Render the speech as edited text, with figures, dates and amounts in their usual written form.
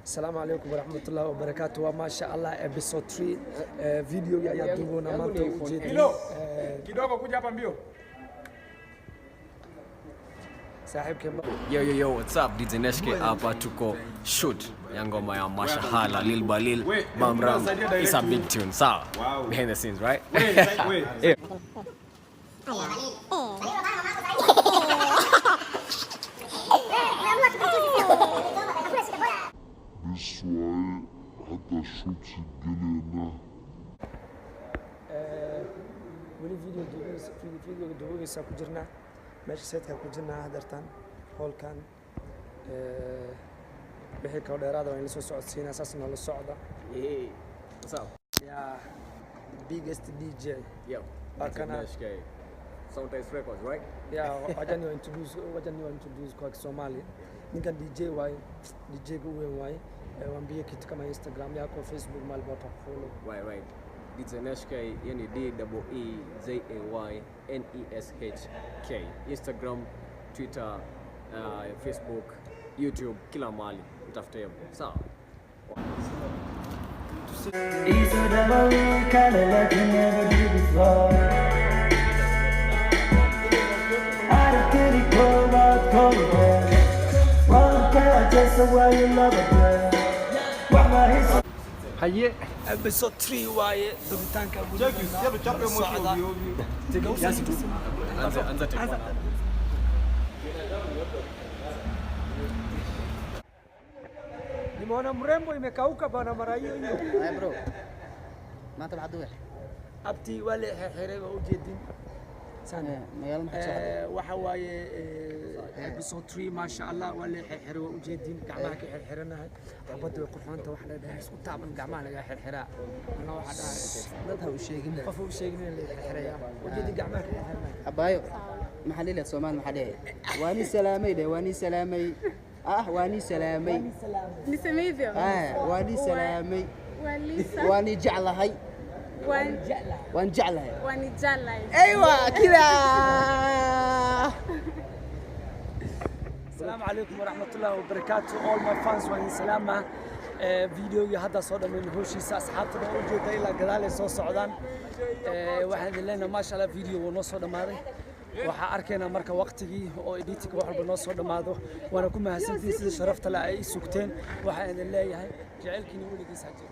السلام عليكم ورحمة الله وبركاته وما شاء الله episode 3 video ya duubona maanta ujeedin kidogo kuja hapa mbio Yo, what's up? DJ Neshke hapa tuko shoot ya ngoma ya masha Liil baliil Bamram. It's a big tune, sawa? Wow. Behind the scenes, right? Wait. Yeah. weli video duubisa ku jirnaa meesha seedka ku jirnaa hadartan howlkan bixi ka dheeraada waa in la soo socodsiinaa asaasna la socda What's up? yeah biggest DJ Yo. Bakana. Neshke. Sometimes records, right? yeah wajan you introduce kwa Kisomali ninkan DJ waay DJ gu weyn waay waambie kitu kama Instagram yako Facebook mali bota follow Right. DJ Neshke, yani DEEJAYNESHK. Instagram, Twitter, Facebook, YouTube, kila mahali utafute hapo. Sawa? These are the baliil kind of like you never did before. I don't get it cold, I'll call you back. One pair, just the way you love it, girl. What my history? haye episode 3 waaye dubitaanka Anza take one. nimeona mrembo imekauka bana mara hiyo Hey bro, maanta maxaad u abti wale xirxire waa u jeedin sana magaalo maxaad waxa waaye episode 3 masha Allah wale xirxire waa u jeedin gacmaha ka xirxiranahay xabada way qurxoonta wax la dhahay isku taaban gacmaha laga xirxiraa ana waxa dhahay dad ha u sheegin qof u sheegin in la xirxiraya wajidi gacmaha ka xirxiranahay abaayo maxaa leeyahay Soomaali maxaa leeyahay waani salaamay waani salaamay waani salaamay نسميه hivyo waani salaamay walisa waani jeclahay waan jeclahay wanijala aywa kida السلام عليكم ورحمة الله وبركاته all my fans وين سلامة فيديو هذا صار من هوشي أصحابنا وجود إلى قلالة صو صعدان واحد لنا ما شاء الله فيديو ونص هذا ماذا وحأركنا مركب وقتي أو إديتك واحد بالنص هذا ماذا وأنا كم هسنتي شرفت لا أي سكتين واحد الله يهي جعلك نقول لك ساعتين